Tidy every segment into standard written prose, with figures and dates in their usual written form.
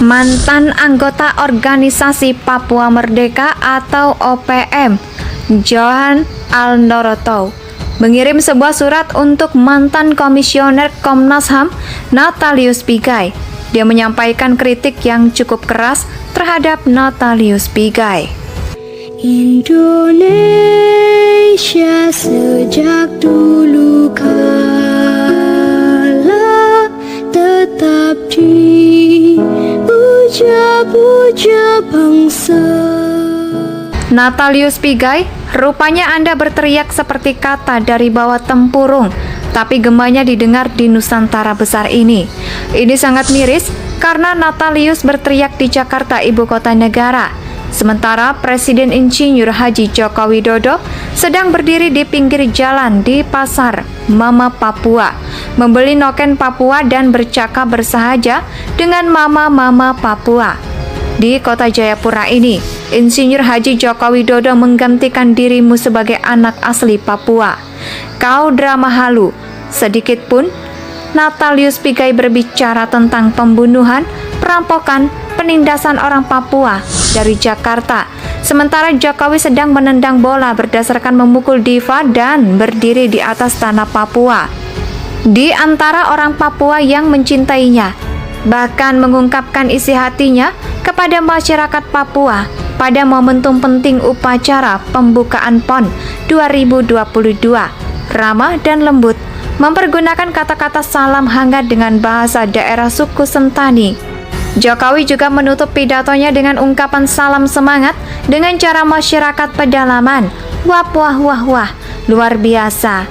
Mantan anggota Organisasi Papua Merdeka atau OPM, Johan Alnoroto, mengirim sebuah surat untuk mantan Komisioner Komnas HAM, Natalius Pigai. Dia menyampaikan kritik yang cukup keras terhadap Natalius Pigai. Indonesia sejak dulu kala tetap dipuja-puja bangsa. Natalius Pigai, rupanya Anda berteriak seperti kata dari bawah tempurung, tapi gemanya didengar di Nusantara besar ini. Ini sangat miris karena Natalius berteriak di Jakarta, ibu kota negara. Sementara Presiden Insinyur Haji Joko Widodo sedang berdiri di pinggir jalan di Pasar Mama Papua, membeli noken Papua dan bercakap bersahaja dengan mama-mama Papua. Di kota Jayapura ini, Insinyur Haji Joko Widodo menggantikan dirimu sebagai anak asli Papua. Kau drama halu. Sedikit pun Natalius Pigai berbicara tentang pembunuhan, perampokan, penindasan orang Papua dari Jakarta. Sementara Jokowi sedang menendang bola berdasarkan memukul diva dan berdiri di atas tanah Papua. Di antara orang Papua yang mencintainya, bahkan mengungkapkan isi hatinya kepada masyarakat Papua pada momentum penting upacara pembukaan PON 2022. Ramah dan lembut, mempergunakan kata-kata salam hangat dengan bahasa daerah suku Sentani. Jokowi juga menutup pidatonya dengan ungkapan salam semangat dengan cara masyarakat pedalaman. Wah, wah, wah, wah, luar biasa.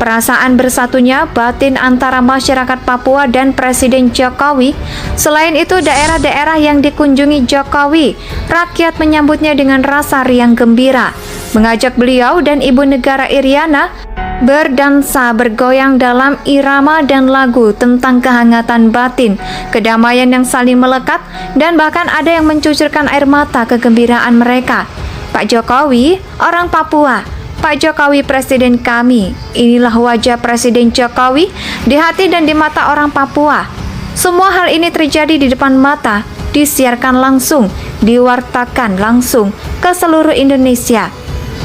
Perasaan bersatunya batin antara masyarakat Papua dan Presiden Jokowi. Selain itu, daerah-daerah yang dikunjungi Jokowi, rakyat menyambutnya dengan rasa riang gembira, mengajak beliau dan Ibu Negara Iriana berdansa bergoyang dalam irama dan lagu tentang kehangatan batin, kedamaian yang saling melekat, dan bahkan ada yang mencucurkan air mata kegembiraan mereka. Pak Jokowi, orang Papua. Pak Jokowi, Presiden kami. Inilah wajah Presiden Jokowi di hati dan di mata orang Papua. Semua hal ini terjadi di depan mata, disiarkan langsung, diwartakan langsung ke seluruh Indonesia.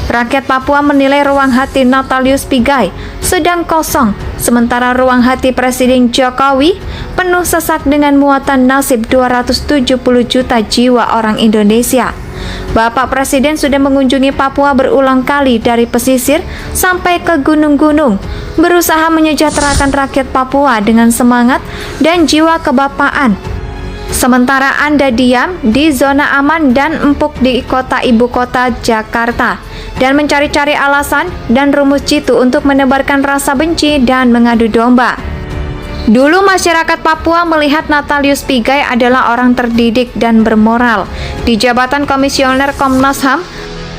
Rakyat Papua menilai ruang hati Natalius Pigai sedang kosong, sementara ruang hati Presiden Jokowi penuh sesak dengan muatan nasib 270 juta jiwa orang Indonesia. Bapak Presiden sudah mengunjungi Papua berulang kali dari pesisir sampai ke gunung-gunung, berusaha menyejahterakan rakyat Papua dengan semangat dan jiwa kebapaan. Sementara Anda diam di zona aman dan empuk di kota ibu kota Jakarta dan mencari-cari alasan dan rumus jitu untuk menebarkan rasa benci dan mengadu domba. Dulu masyarakat Papua melihat Natalius Pigai adalah orang terdidik dan bermoral di jabatan Komisioner Komnas HAM,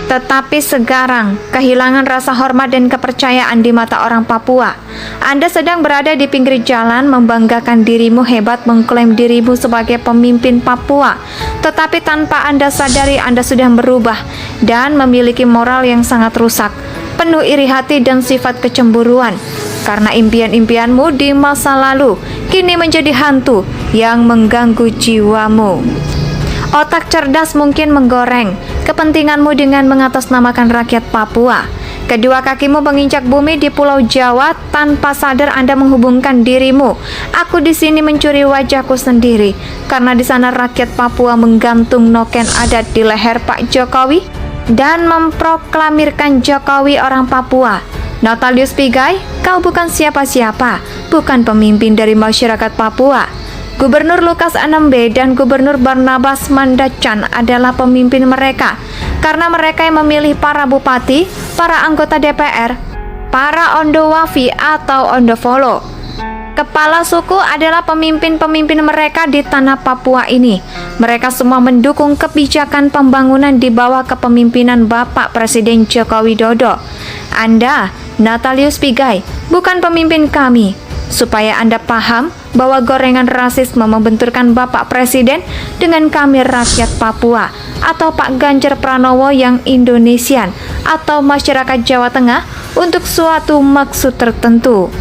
tetapi sekarang kehilangan rasa hormat dan kepercayaan di mata orang Papua. Anda sedang berada di pinggir jalan membanggakan dirimu hebat, mengklaim dirimu sebagai pemimpin Papua, tetapi tanpa Anda sadari Anda sudah berubah dan memiliki moral yang sangat rusak, penuh iri hati dan sifat kecemburuan. Karena impian-impianmu di masa lalu kini menjadi hantu yang mengganggu jiwamu. Otak cerdas mungkin menggoreng kepentinganmu dengan mengatasnamakan rakyat Papua. Kedua kakimu menginjak bumi di Pulau Jawa, tanpa sadar Anda menghubungkan dirimu. Aku di sini mencuri wajahku sendiri, karena di sana rakyat Papua menggantung noken adat di leher Pak Jokowi dan memproklamirkan Jokowi orang Papua. Natalius Pigai, kau bukan siapa-siapa, bukan pemimpin dari masyarakat Papua. Gubernur Lukas NMB dan Gubernur Barnabas Mandacan adalah pemimpin mereka, karena mereka yang memilih para bupati, para anggota DPR, para Ondowafi atau Ondofolo. Kepala suku adalah pemimpin-pemimpin mereka di tanah Papua ini. Mereka semua mendukung kebijakan pembangunan di bawah kepemimpinan Bapak Presiden Joko Widodo. Anda, Natalius Pigai, bukan pemimpin kami. Supaya Anda paham bahwa gorengan rasisme membenturkan Bapak Presiden dengan kami rakyat Papua, atau Pak Ganjar Pranowo yang Indonesian, atau masyarakat Jawa Tengah untuk suatu maksud tertentu.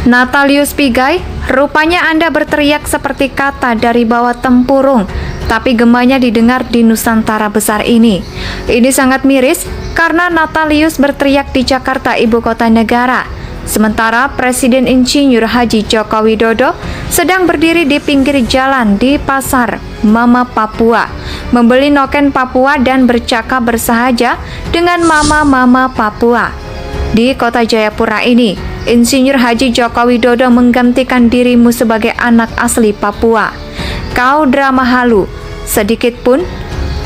Natalius Pigai, rupanya Anda berteriak seperti kata dari bawah tempurung, tapi gemanya didengar di Nusantara besar ini. Ini sangat miris karena Natalius berteriak di Jakarta, ibu kota negara. Sementara Presiden Insinyur Haji Joko Widodo sedang berdiri di pinggir jalan di Pasar Mama Papua, membeli noken Papua dan bercakap bersahaja dengan mama-mama Papua. Di kota Jayapura ini, Insinyur Haji Joko Widodo menggantikan dirimu sebagai anak asli Papua. Kau drama halu. Sedikit pun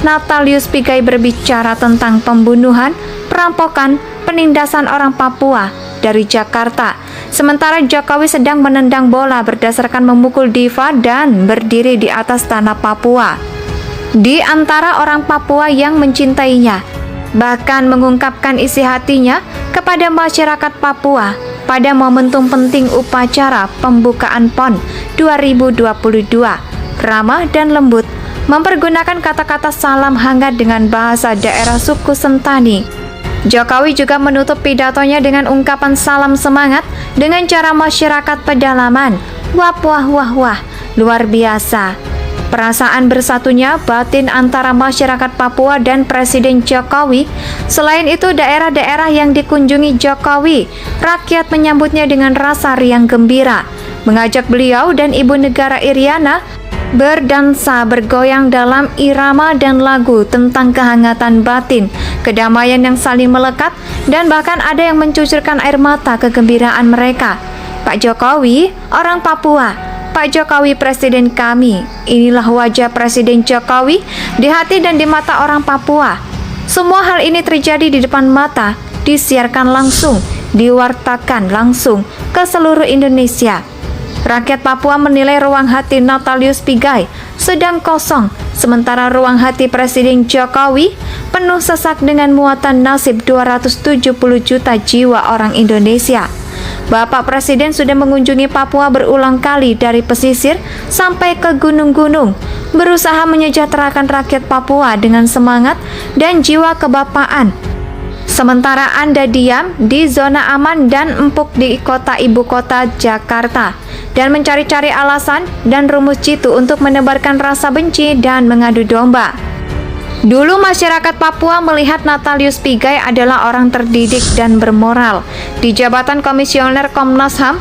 Natalius Pigai berbicara tentang pembunuhan, perampokan, penindasan orang Papua dari Jakarta. Sementara Jokowi sedang menendang bola berdasarkan memukul diva dan berdiri di atas tanah Papua. Di antara orang Papua yang mencintainya, bahkan mengungkapkan isi hatinya kepada masyarakat Papua pada momentum penting upacara pembukaan PON 2022. Ramah dan lembut, mempergunakan kata-kata salam hangat dengan bahasa daerah suku Sentani. Jokowi juga menutup pidatonya dengan ungkapan salam semangat dengan cara masyarakat pedalaman. Wah wah wah wah, luar biasa. Perasaan bersatunya batin antara masyarakat Papua dan Presiden Jokowi. Selain itu, daerah-daerah yang dikunjungi Jokowi, rakyat menyambutnya dengan rasa riang gembira, mengajak beliau dan ibu negara Iriana berdansa bergoyang dalam irama dan lagu tentang kehangatan batin, kedamaian yang saling melekat, dan bahkan ada yang mencucurkan air mata kegembiraan mereka. Pak Jokowi, orang Papua. Pak Jokowi, presiden kami. Inilah wajah Presiden Jokowi di hati dan di mata orang Papua. Semua hal ini terjadi di depan mata, disiarkan langsung, diwartakan langsung ke seluruh Indonesia. Rakyat Papua menilai ruang hati Natalius Pigai sedang kosong, sementara ruang hati Presiden Jokowi penuh sesak dengan muatan nasib 270 juta jiwa orang Indonesia. Bapak Presiden sudah mengunjungi Papua berulang kali dari pesisir sampai ke gunung-gunung, berusaha menyejahterakan rakyat Papua dengan semangat dan jiwa kebapaan. Sementara Anda diam di zona aman dan empuk di kota ibu kota Jakarta dan mencari-cari alasan dan rumus jitu untuk menebarkan rasa benci dan mengadu domba. Dulu masyarakat Papua melihat Natalius Pigai adalah orang terdidik dan bermoral di jabatan komisioner Komnas HAM,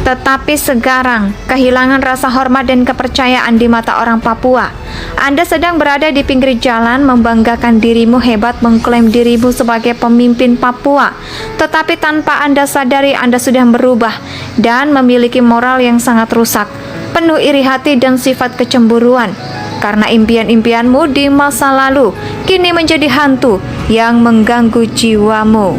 tetapi sekarang kehilangan rasa hormat dan kepercayaan di mata orang Papua. Anda sedang berada di pinggir jalan membanggakan dirimu hebat, mengklaim dirimu sebagai pemimpin Papua, tetapi tanpa Anda sadari Anda sudah berubah dan memiliki moral yang sangat rusak, penuh iri hati dan sifat kecemburuan. Karena impian-impianmu di masa lalu kini menjadi hantu yang mengganggu jiwamu.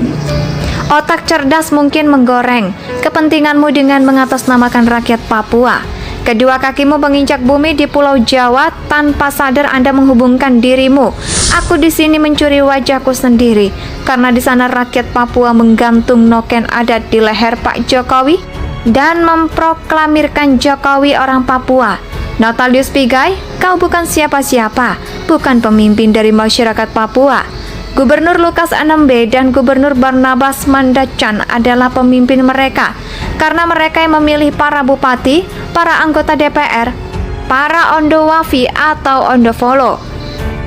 Otak cerdas mungkin menggoreng kepentinganmu dengan mengatasnamakan rakyat Papua. Kedua kakimu menginjak bumi di Pulau Jawa, tanpa sadar Anda menghubungkan dirimu. Aku di sini mencuri wajahku sendiri, karena di sana rakyat Papua menggantung noken adat di leher Pak Jokowi dan memproklamirkan Jokowi orang Papua. Natalius Pigai, kau bukan siapa-siapa, bukan pemimpin dari masyarakat Papua. Gubernur Lukas NMB dan Gubernur Barnabas Mandacan adalah pemimpin mereka, karena mereka yang memilih para bupati, para anggota DPR, para Ondowafi atau Ondofolo.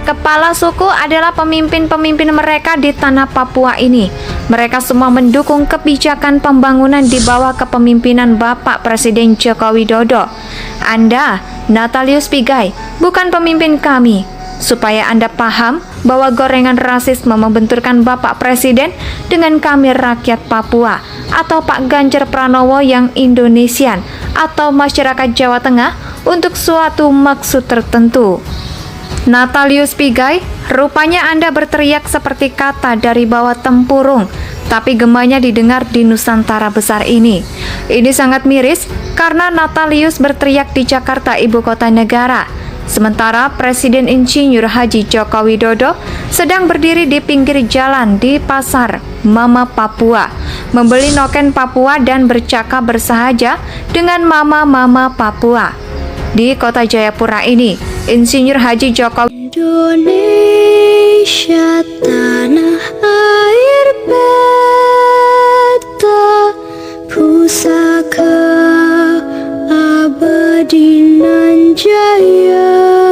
Kepala suku adalah pemimpin-pemimpin mereka di tanah Papua ini. Mereka semua mendukung kebijakan pembangunan di bawah kepemimpinan Bapak Presiden Joko Widodo. Anda, Natalius Pigai, bukan pemimpin kami. Supaya Anda paham bahwa gorengan rasisme membenturkan Bapak Presiden dengan kami rakyat Papua, atau Pak Ganjar Pranowo yang Indonesian, atau masyarakat Jawa Tengah untuk suatu maksud tertentu. Natalius Pigai, rupanya Anda berteriak seperti kata dari bawah tempurung, tapi gemanya didengar di Nusantara besar ini. Ini sangat miris karena Natalius berteriak di Jakarta, ibu kota negara. Sementara Presiden Insinyur Haji Joko Widodo sedang berdiri di pinggir jalan di Pasar Mama Papua, membeli noken Papua dan bercakap bersahaja dengan mama-mama Papua. Di kota Jayapura ini, Insinyur Haji Joko Indonesia tanah air beta pusaka nan jaya.